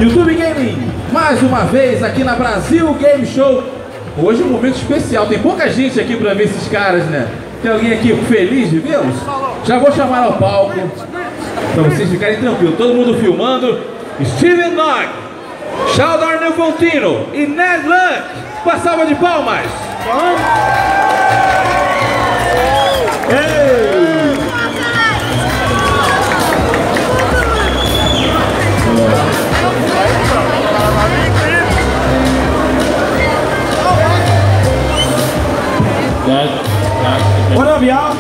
YouTube Gaming, mais uma vez aqui na Brasil Game Show. Hoje é um momento especial, tem pouca gente aqui para ver esses caras, né? Tem alguém aqui feliz de vê-los? Já vou chamar ao palco, para vocês ficarem tranquilos. Todo mundo filmando. Steven Nog, Sheldon Nefontino e Ned Luck. Com a salva de palmas. Hey! What up, y'all?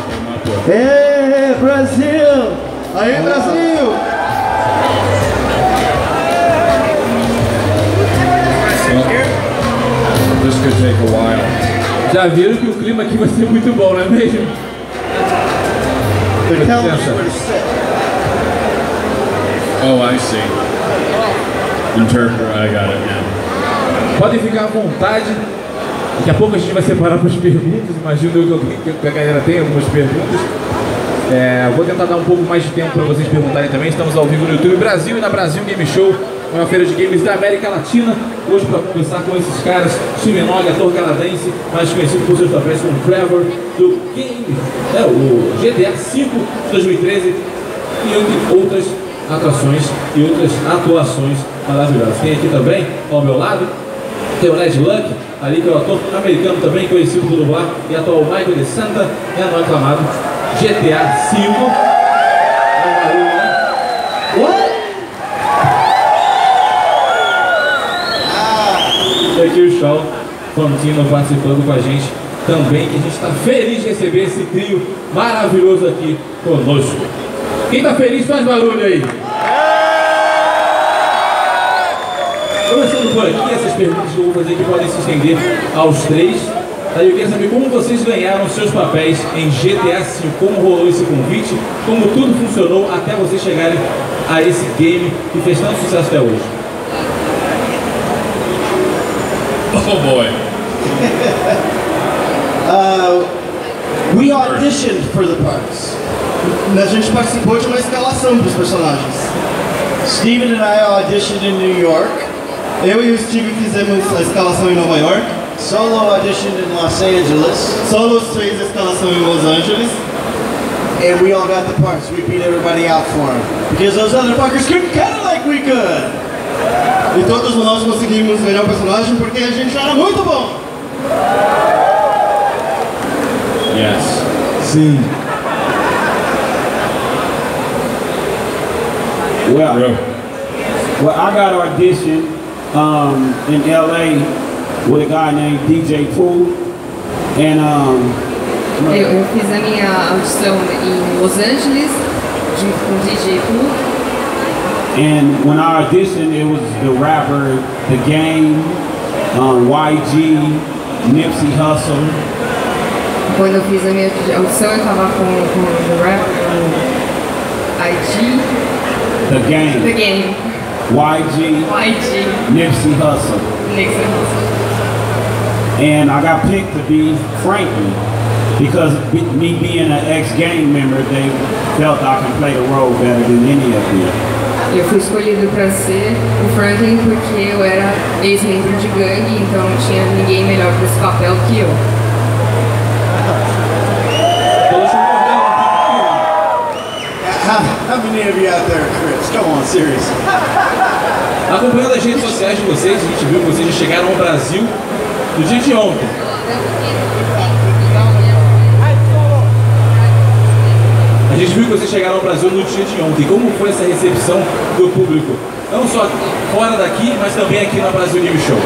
Hey, Brasil! Aí, Brasil! This could take a while. Já viram que o clima aqui vai ser muito bom, não é mesmo? Oh, I see. Interpreter, I got it now. Podem ficar à vontade. Daqui a pouco a gente vai separar para as perguntas. Imagino que a galera tem algumas perguntas. Vou tentar dar um pouco mais de tempo para vocês perguntarem também. Estamos ao vivo no YouTube Brasil e na Brasil Game Show, uma feira de games da América Latina. Hoje para conversar com esses caras, Steven Nog, ator canadense, mais conhecido por seus papéis como Trevor, do game, o GTA V de 2013, e entre outras atrações e outras atuações maravilhosas. Tem aqui também, ao meu lado, tem o Ned Luck, ali que é o ator americano também, conhecido por dublar e atual Michael de Santa, no aclamado GTA V. E aqui o Shaw Fantino participando com a gente também, que a gente está feliz de receber esse trio maravilhoso aqui conosco. Quem está feliz faz barulho aí. Começando por aqui, essas perguntas que eu vou fazer aqui podem se estender aos três. Aí eu quero saber como vocês ganharam seus papéis em GTA V, como rolou esse convite, como tudo funcionou até vocês chegarem a esse game que fez tanto sucesso até hoje. Oh boy. We auditioned for the parts. A gente participou de uma escalação para os personagens. Steven and I auditioned in New York. Eu e o Steven fizemos a escalação em Nova York. Solo auditioned in Los Angeles. Solo fez a escalação em Los Angeles. And we all got the parts. We beat everybody out for them. Because those other fuckers couldn't cut it like we could. E todos nós conseguimos ganhar o personagem porque a gente era muito bom. Yes. Sim. Well, I got auditioned in LA with a guy named DJ Pool, and eu fiz a minha audição em Los Angeles junto com o DJ Pool. And when I auditioned, it was the rapper, The Game, YG, Nipsey Hussle. Quando eu fiz a minha audição, eu estava com o rapper, IG, The Game, YG, Nipsey Hussle. And I got picked to be Franklin because me being an ex-gang member, they felt I can play the role better than any of them. Eu fui escolhido para ser o Franklin porque eu era ex-membro de gangue, então não tinha ninguém melhor para esse papel que eu. How many of you out there are Crips? Come on, serious. Acompanhando as redes sociais de vocês, a gente viu que vocês já chegaram ao Brasil no dia de ontem. A gente viu que vocês chegaram ao Brasil no dia de ontem. Como foi essa recepção do público? Não só fora daqui, mas também aqui na Brasil Game Show.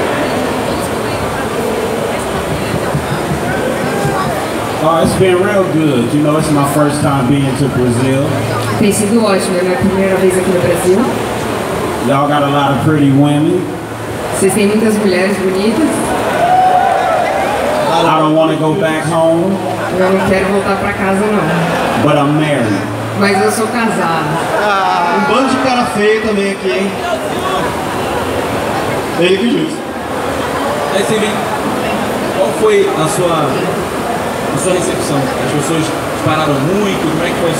Oh, it's been real good. You know, it's my first time being to Brazil. Tem sido ótimo, é minha primeira vez aqui no Brasil. Y'all got a lot of pretty women. Vocês têm muitas mulheres bonitas. I don't want to go back home. Eu não quero voltar para casa não. But I'm married. Mas eu sou casado. Um bando de cara feio também aqui, hein? Ele que diz. Aí você vem, qual foi a sua recepção? As pessoas pararam muito, como é que foi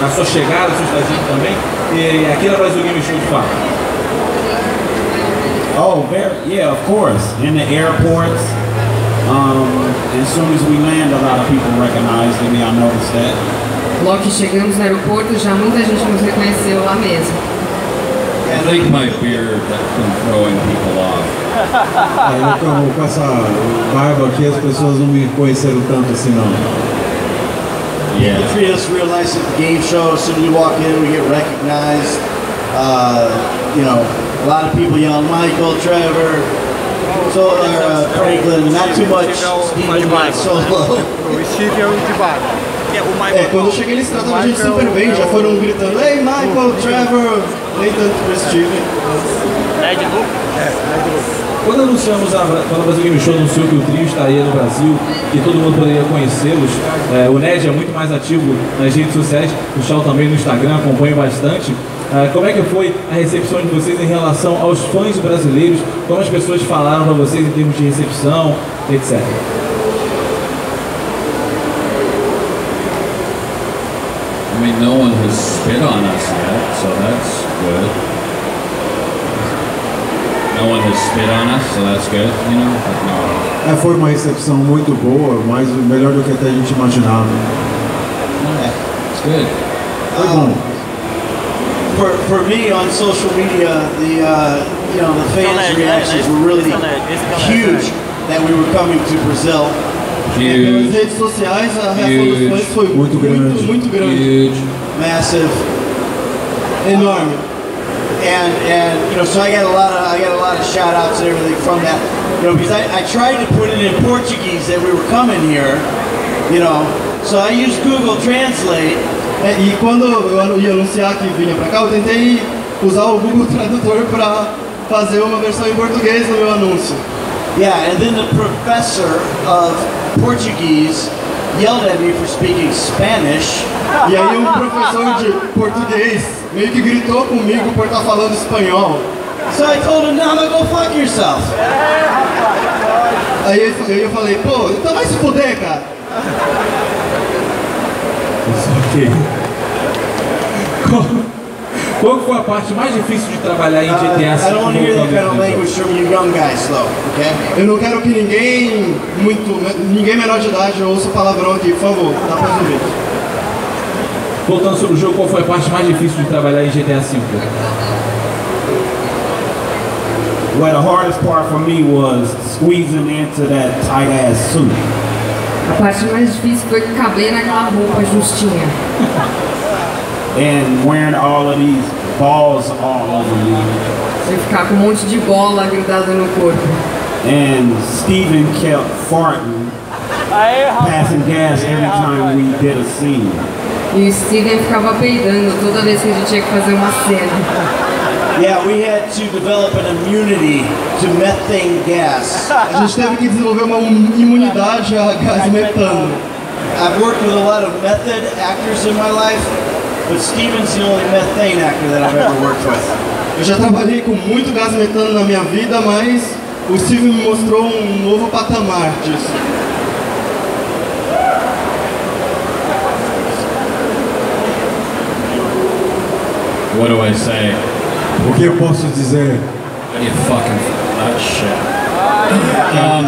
a sua chegada, a sua estadia também? E aqui na Brasil Game Show de fato? Oh, yeah, of course. In the airports, as soon as we land, a lot of people recognize me. I noticed that. Logo que chegamos no aeroporto, já muita gente nos reconheceu lá mesmo. I think my beard has been throwing people off. Com essa barba aqui, as pessoas não me conheceram tanto assim, não. Yeah. They treat us real nice at the game show. As soon as we walk in, we get recognized. You know, a lot of people yell, Michael, Trevor, Franklin, not too much Steve Solo. Quando eu cheguei eles tratavam a gente super bem, já foram gritando, hey Michael, Trevor, nem tanto pro Steve. Quando quando o Brasil Game Show anunciou que o trio estaria no Brasil, que todo mundo poderia conhecê-los, o Ned é muito mais ativo nas redes sociais, o Shaw também no Instagram, acompanha bastante. Como é que foi a recepção de vocês em relação aos fãs brasileiros? Como as pessoas falaram para vocês em termos de recepção, etc. I mean, no one has spit on us yet, so that's good. No one has spit on us, so that's good, you know? No. Foi uma recepção muito boa, mas melhor do que até a gente imaginava. It's good. Foi bom. For me on social media, the fans' reactions were really huge that we were coming to Brazil. Huge. Nas redes sociais a reação dos fãs foi muito grande. Huge. Massive. Enorme. And you know, so I got a lot of shout outs and everything from that. You know, because I tried to put it in Portuguese that we were coming here, you know. So I used Google Translate. E quando eu ia anunciar que vinha pra cá, eu tentei usar o Google Tradutor para fazer uma versão em português no meu anúncio. Yeah, and then the professor of Portuguese yelled at me for speaking Spanish. E aí um professor de português meio que gritou comigo por estar falando espanhol. So I told him, "Now go fuck yourself." Aí eu falei, pô, então vai se fuder, cara. Ok. Qual foi a parte mais difícil de trabalhar em GTA V? I don't want to hear that kind of language from you young guys, though, okay? Eu não quero que ninguém menor de idade ouça palavrão aqui, por favor, dá pra ouvir. Voltando sobre o jogo, qual foi a parte mais difícil de trabalhar em GTA V? Well, the hardest part for me was squeezing into that tight ass suit. A parte mais difícil foi caber naquela roupa justinha. And wearing all of these balls all over me. Você ficar com um monte de bola grudada no corpo. And Steven kept farting, passing gas every time we did a scene. E o Steven ficava peidando toda vez que a gente tinha que fazer uma cena. Yeah, we had to develop an immunity to methane gas. A gente teve que desenvolver uma imunidade a gás metano. I've worked with a lot of method actors in my life, but Steven's the only methane actor that I've ever worked with. Eu já trabalhei com muito gás metano na minha vida, mas o Steven me mostrou um novo patamar disso. What do I say? O que eu posso dizer? You fucking that shit.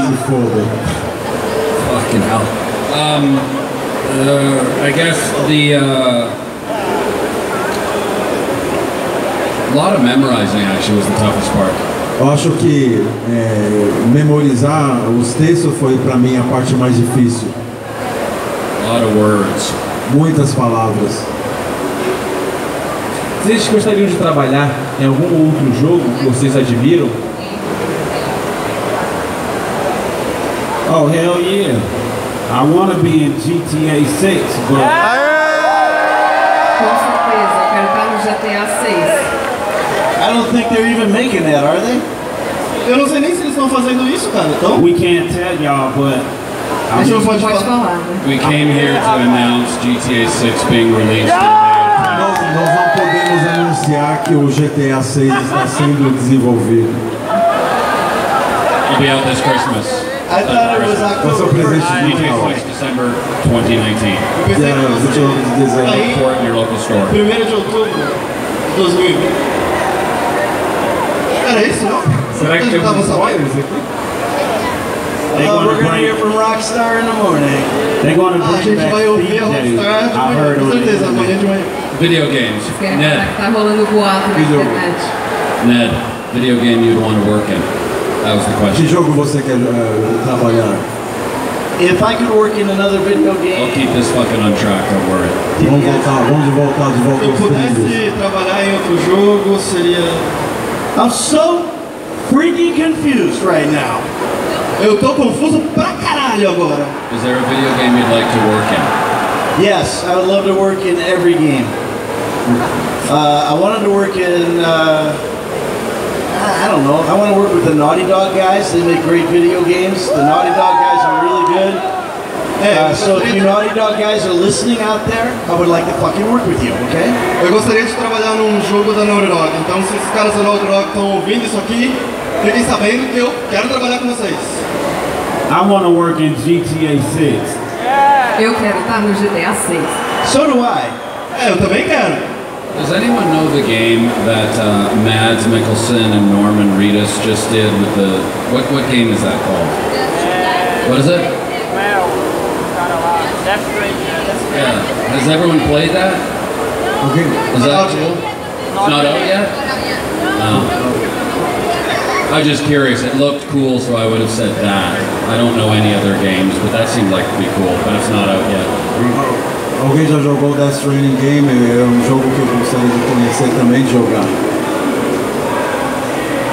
Se foda. Fucking hell. I guess a lot of memorizing actually was the toughest part. Eu acho que memorizar os textos foi para mim a parte mais difícil. A lot of words. Muitas palavras. Vocês gostariam de trabalhar em algum outro jogo que vocês admiram? Oh, hell yeah. I want to be in GTA 6, but... Com certeza, eu quero estar no GTA 6. I don't think they're even making that, are they? Eu não sei nem se eles estão fazendo isso, cara. Então, We can't tell y'all, but... a gente não pode Pode falar. falar, né? We came here to announce GTA 6 being released. Nós não podemos anunciar que o GTA 6 está sendo desenvolvido. It'll be out this Christmas. I thought it was Vai ser o October presente 1st. de GTA Natal. 6 December 2019. Eu pensei que fosse Aí, Report in your local store. 1º de outubro de 2020. era isso, não? Será que temos spoilers aqui? We're gonna hear from Rockstar in the morning. They're gonna A bring gente back vai ouvir a DJ. Rockstar de I manhã, heard com on the certeza, amanhã internet. de manhã. Video games. Quero Ned. falar que tá rolando boato na internet. Ned, video game you'd want to work in. That was the Que question. jogo você quer trabalhar? If I could work in another video I'll game, keep this fucking on track, don't worry. Vamos voltar de volta se eu aos trilhos. pudesse trabalhar em outro jogo, seria... I'm so freaking confused right now. Eu tô confuso pra caralho agora. Is there a video game you'd like to work in? Yes, I would love to work in every game. I wanted to work in, I don't know, I want to work with the Naughty Dog guys. They make great video games. The Naughty Dog guys are really good. So if you Naughty Dog guys are listening out there, I would like to fucking work with you, okay? Eu gostaria de trabalhar num jogo da Naughty Dog. Então se esses caras da Naughty Dog estão ouvindo isso aqui, fiquem sabendo que eu quero trabalhar com vocês. I want to work in GTA 6. Eu quero estar no GTA 6. So do I. Eu também quero. Does anyone know the game that Mads Mikkelsen and Norman Reedus just did with the... What game is that called? What is it? Yeah. Has everyone played that? Okay. Is that cool? It's not out yet? I was just curious. It looked cool, so I would have said that. I don't know any other games, but that seemed like to be cool, but it's not out yet. Alguém já jogou Death Stranding Game? É um jogo que eu gostaria de conhecer também, de jogar.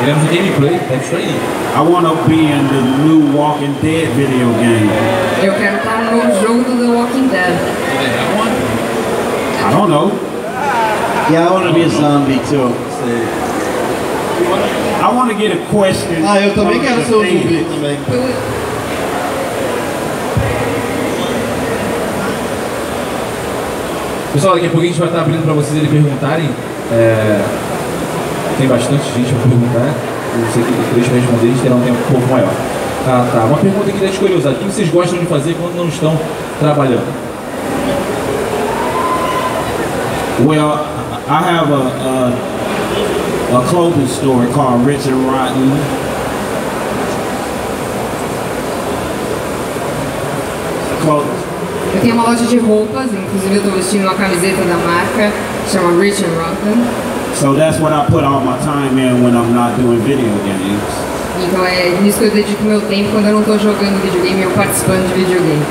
Queremos gameplay, é isso aí. I want to be in the new Walking Dead video game. Eu quero estar no novo jogo do The Walking Dead. Do they have one? I don't know. Yeah, I want to be a zombie too. I want to get a question. Eu também from quero the ser um fans. zumbi também. Pessoal, daqui a pouco a gente vai estar abrindo para vocês perguntarem. Tem bastante gente para perguntar. Eu sei que depois para responder a gente terá um tempo um pouco maior. Tá. Uma pergunta aqui da curiosidade. O que vocês gostam de fazer quando não estão trabalhando? Well, I have a clothing store called Rich and Rotten. Eu tenho uma loja de roupas, inclusive eu estou vestindo uma camiseta da marca, chama Rich and Rotten. So that's what I put all my time in when I'm not doing video games. Então é nisso que eu dedico meu tempo quando eu não estou jogando videogame ou participando de videogame.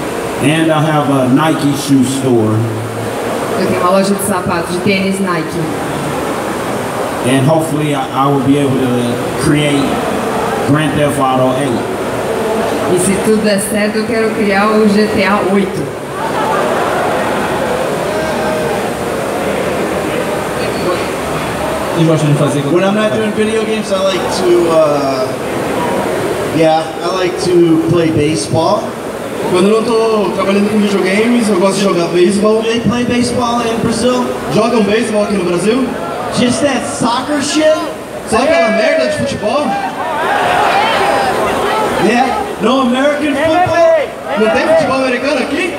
And I have a Nike shoe store. Eu tenho uma loja de sapatos, de tênis Nike. And hopefully I will be able to create Grand Theft Auto 8. E se tudo der certo, eu quero criar o GTA 8. Vocês gostam de fazer? When I'm not doing video games, I like to play baseball. Quando eu não tô trabalhando com videogames, eu gosto de jogar beisebol. They play baseball in Brazil? Jogam beisebol aqui no Brasil? Just that soccer shit? Só aquela merda de futebol? Yeah, no American football? Não tem futebol americano aqui?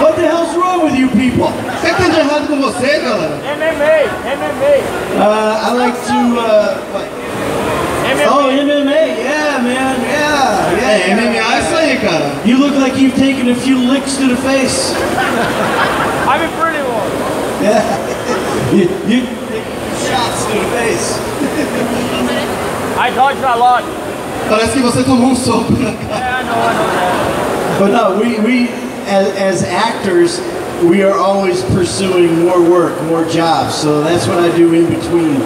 What the hell's wrong with you people? O que tem de errado com você, galera? MMA. I like to, Oh, MMA, yeah, man, yeah. MMA é isso aí, cara. You look like you've taken a few licks to the face. I'm a pretty one. Yeah, you take shots to the face. I dodged a lot. Parece que você tomou soco na cara. Yeah, I know that. But no, we as actors, we are always pursuing more work, more jobs. So that's what I do in between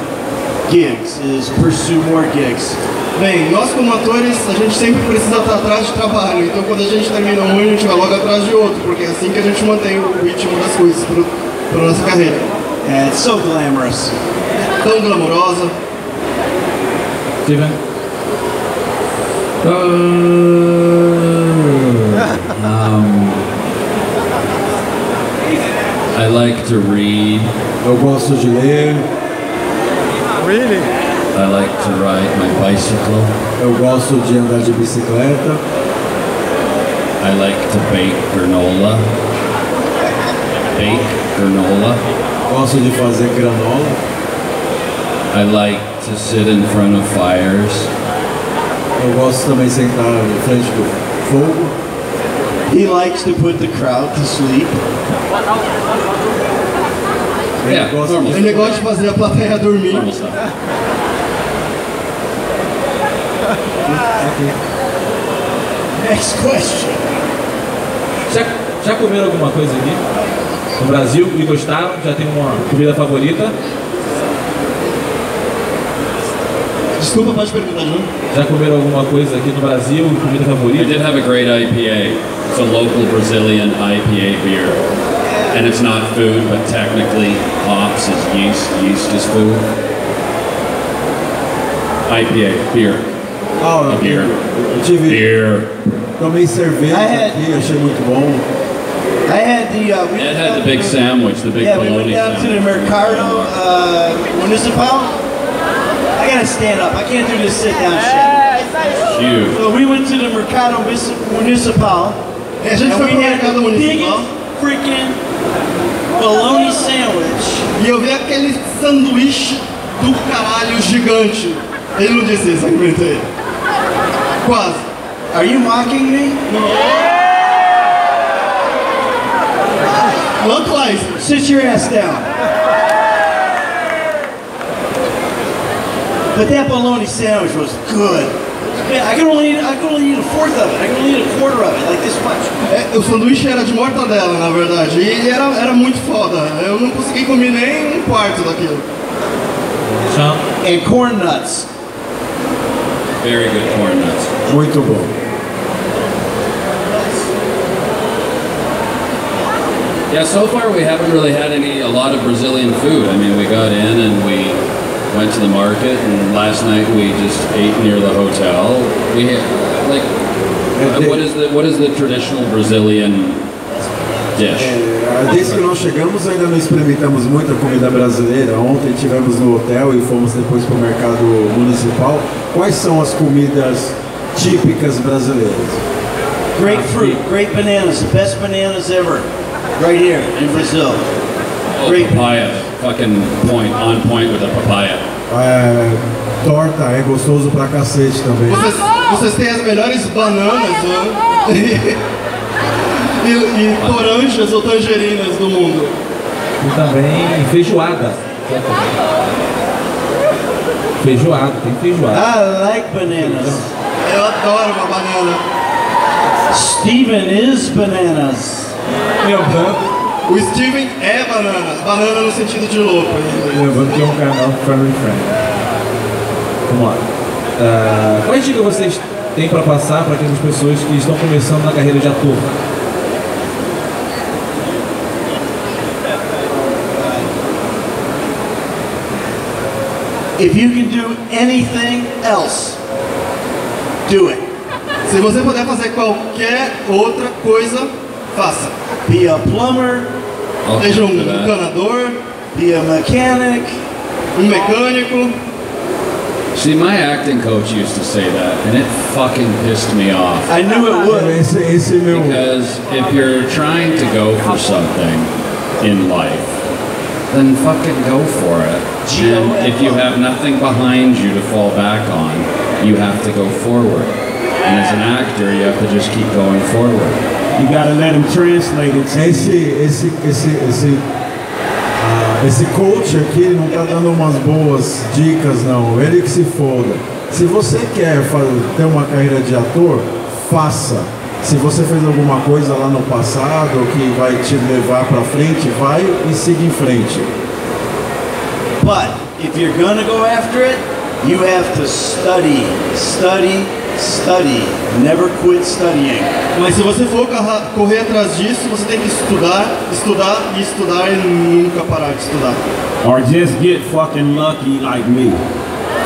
gigs, is pursue more gigs. Bem, nós como atores, a gente sempre precisa estar atrás de trabalho. Então quando a gente termina um, a gente vai logo atrás de outro, porque é assim que a gente mantém o ritmo das coisas para nossa carreira. And it's so glamorous. Tão glamourosa. Steven? I like to read. Eu gosto de ler. Really? I like to ride my bicycle. Eu gosto de andar de bicicleta. I like to bake granola. Bake granola. Gosto de fazer granola. I like to sit in front of fires. Eu gosto também de sentar na frente do fogo. He likes to put the crowd to sleep. Yeah, normal Ele gosta de fazer a plateia dormir. normal stuff. Next question. Já comeram alguma coisa aqui no Brasil e gostaram? Já tem uma comida favorita? Desculpa, pode perguntar de novo. Já comeram alguma coisa aqui no Brasil, comida I favorita? did have a great IPA. It's a local Brazilian IPA beer. And it's not food, but technically hops is yeast. Yeast is food. IPA, beer. Ah, Beer. eu tive, Beer. tomei cerveja aqui, achei muito bom. I had the. It had the big sandwich, the big Yeah, we went bologna down to the sandwich. Mercado Municipal. I gotta stand up. I can't do this sit down shit. Huge. So we went to the Mercado Municipal. A gente And foi we pro had mercado the municipal biggest freaking bologna sandwich. e eu vi aquele sanduíche do caralho gigante. Ele não disse isso, eu inventei. Quase. Are you mocking me? Look like. Sit your ass down. But that bologna sandwich was good. Man, I could only eat a fourth of it. I could only eat a quarter of it, like this much. O sanduíche era de mortadela, na verdade, e era muito foda. Eu não consegui comer nem um quarto daquilo. And corn nuts. Very good corn nuts. Muito bom. Yeah, so far we haven't really had a lot of Brazilian food. I mean, we got in and we went to the market, and last night we just ate near the hotel. We had, like, what is the traditional Brazilian dish? Desde que nós chegamos ainda não experimentamos muita comida brasileira. Ontem tivemos no hotel e fomos depois para o mercado municipal. Quais são as comidas típicas brasileiras? Great fruit, great bananas, the best bananas ever. Right here in Brazil. Oh, Great papaya, fucking on point with the papaya. Torta é gostoso pra cacete também. Vocês têm as melhores bananas, né? e toranjas ou tangerinas do mundo. E também feijoada. Feijoada, tem feijoada. I like bananas. Eu adoro uma banana. Steven is bananas. O Steven é banana. Banana no sentido de louco. Lembrando que é um canal Family Friend. Vamos lá. Quais dicas vocês têm para passar para aquelas pessoas que estão começando na carreira de ator? If you can do anything else, do it. Se você puder fazer qualquer outra coisa, faça. Be a plumber, I'll Seja come to that. encanador, be a mechanic. mecânico. See, my acting coach used to say that, and it fucking pissed me off. I knew it would. Esse meu. Because if you're trying to go for something in life, then fucking go for it. And if you have nothing behind you to fall back on, you have to go forward. And as an actor, you have to just keep going forward. You gotta let him translate it. Esse coach aqui não tá dando umas boas dicas, não. Ele que se foda. Se você quer ter uma carreira de ator, faça. Se você fez alguma coisa lá no passado que vai te levar pra frente, vai e siga em frente. But if you're gonna go after it, you have to study, study, study. Never quit studying. Mas se você for correr atrás disso, você tem que estudar, estudar e estudar e nunca parar de estudar. Or just get fucking lucky like me.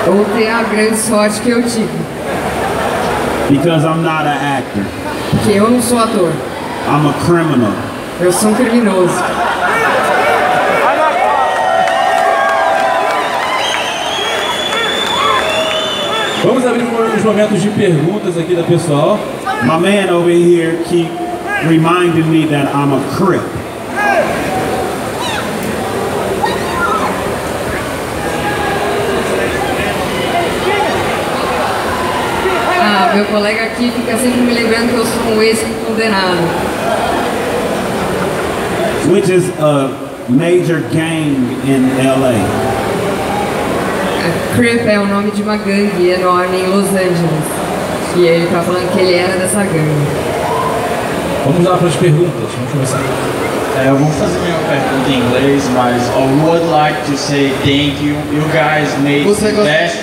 Ou ter a grande sorte que eu tive. Because I'm not an actor. Porque eu não sou ator. I'm a criminal. Eu sou um criminoso. Vamos abrir os momentos de perguntas aqui da pessoal. My man over here keep reminding me that I'm a crip. Meu colega aqui fica sempre me lembrando que eu sou um ex-condenado. Which is a major gang in LA. Crip é o nome de uma gangue enorme em Los Angeles. E ele tá falando que ele era dessa gangue. Vamos lá para as perguntas. Vamos começar. Eu vou fazer minha pergunta em inglês, mas I would like to say thank you. You guys made the best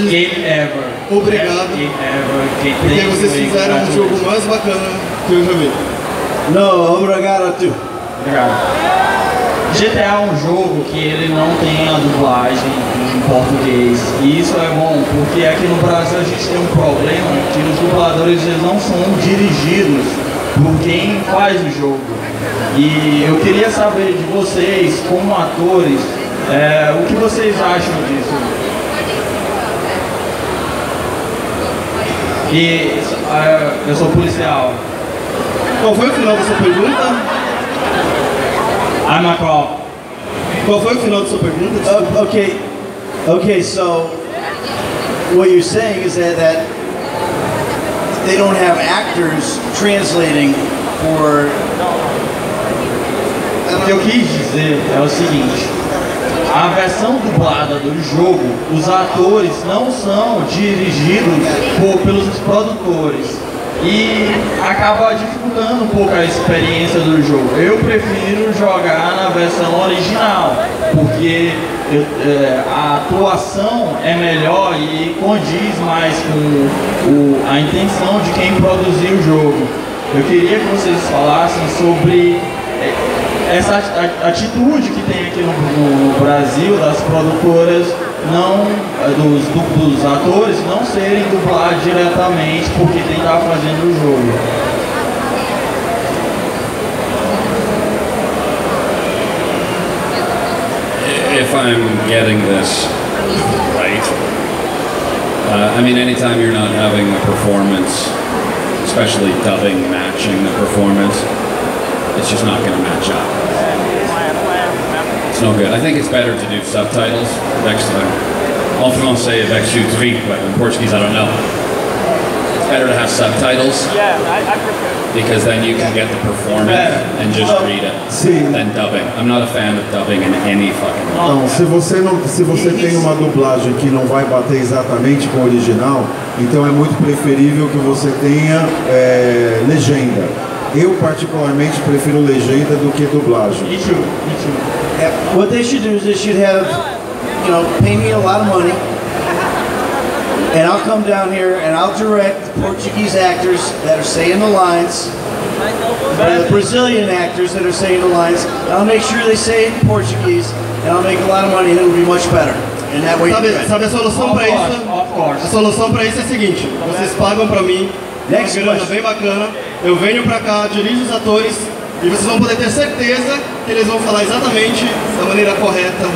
game ever. Obrigado. Game ever. Porque vocês fizeram o jogo mais bacana que eu já vi. Não, obrigado a tu. Obrigado. GTA é um jogo que ele não tem a dublagem em português. E isso é bom, porque aqui no Brasil a gente tem um problema que os dubladores eles não são dirigidos por quem faz o jogo. E eu queria saber de vocês, como atores, o que vocês acham disso? E eu sou policial. Qual foi o final da sua pergunta? I'm a cop. Qual foi o final da sua pergunta? Okay, so what you're saying is that they don't have actors translating for... O que eu quis dizer é o seguinte, a versão dublada do jogo, os atores não são dirigidos pelos produtores e acaba dificultando um pouco a experiência do jogo. Eu prefiro jogar na versão original, porque a atuação é melhor e condiz mais com a intenção de quem produziu o jogo. Eu queria que vocês falassem sobre essa atitude que tem aqui no Brasil das produtoras dos atores não serem dublados diretamente porque quem está fazendo o jogo. If I'm getting this right, I mean, anytime you're not having a performance, especially dubbing matching the performance, it's just not going to match up. It's no good. I think it's better to do subtitles next time. En français avec sous-titres, but in Portuguese I don't know. It's better to have subtitles. Yeah, I prefer. Because then you can get the performance and just read it. Sim. Than dubbing. I'm not a fan of dubbing in any fucking way. Não, se você tem uma dublagem que não vai bater exatamente com o original, então é muito preferível que você tenha legenda. Eu particularmente prefiro legenda do que dublagem. Me too. What they should do is they should have, pay me a lot of money, and I'll come down here and I'll direct the Portuguese actors that are saying the lines, or the Brazilian actors that are saying the lines, and I'll make sure they say it in Portuguese, and I'll make a lot of money and it'll be much better. And that way Sabe a solução para isso? A solução para isso é a seguinte: vocês pagam para mim uma grana bem bacana, eu venho para cá, dirijo os atores e vocês vão poder ter certeza que eles vão falar exatamente da maneira correta.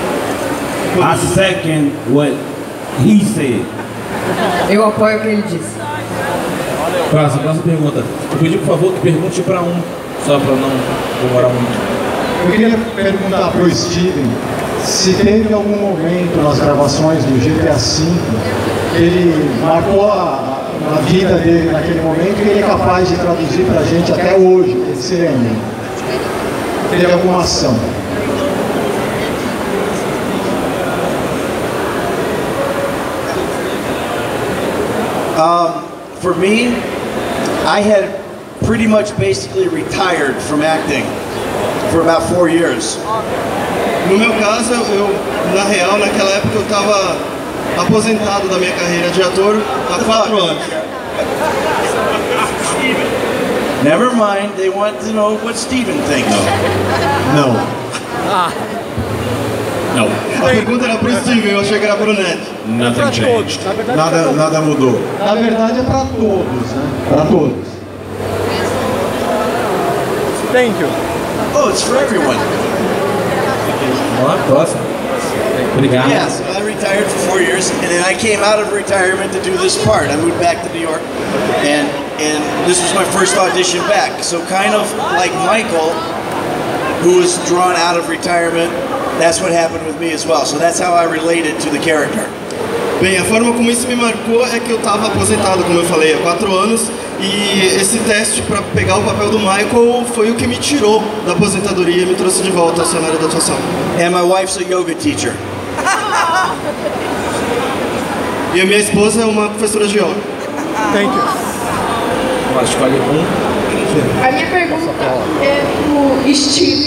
I second what he said. Eu apoio o que ele disse. Próxima pergunta. Eu pedi, por favor, que pergunte para um, só para não demorar muito. Eu queria perguntar para o Steven se teve algum momento nas gravações do GTA V que ele marcou a vida dele naquele momento e ele é capaz de traduzir para a gente até hoje, ele se lembra. Teve alguma ação? For me, I had pretty much basically retired from acting for about 4 years. No meu caso, na real, naquela época eu estava aposentado da minha carreira de ator há 4 anos. Never mind, they want to know what Steven thinks. Não. No. A pergunta era pro Steven, eu achei que era pro Ned. Nothing changed. Nada mudou. Na verdade é para todos, né? Para todos. Thank you. Oh, it's for everyone. Vamos lá, próximo. Obrigado. Yeah, so I retired for 4 years, and then I came out of retirement to do this part. I moved back to New York, and this was my first audition back. So kind of like Michael, who was drawn out of retirement, that's what happened with me as well. So that's how I related to the character. Bem, a forma como isso me marcou é que eu estava aposentado, como eu falei, há 4 anos, e esse teste para pegar o papel do Michael foi o que me tirou da aposentadoria e me trouxe de volta ao cenário da atuação. And my wife's a yoga teacher. E a minha esposa é uma professora de yoga. Thank you. Escolhe um. A minha pergunta é pro Steve.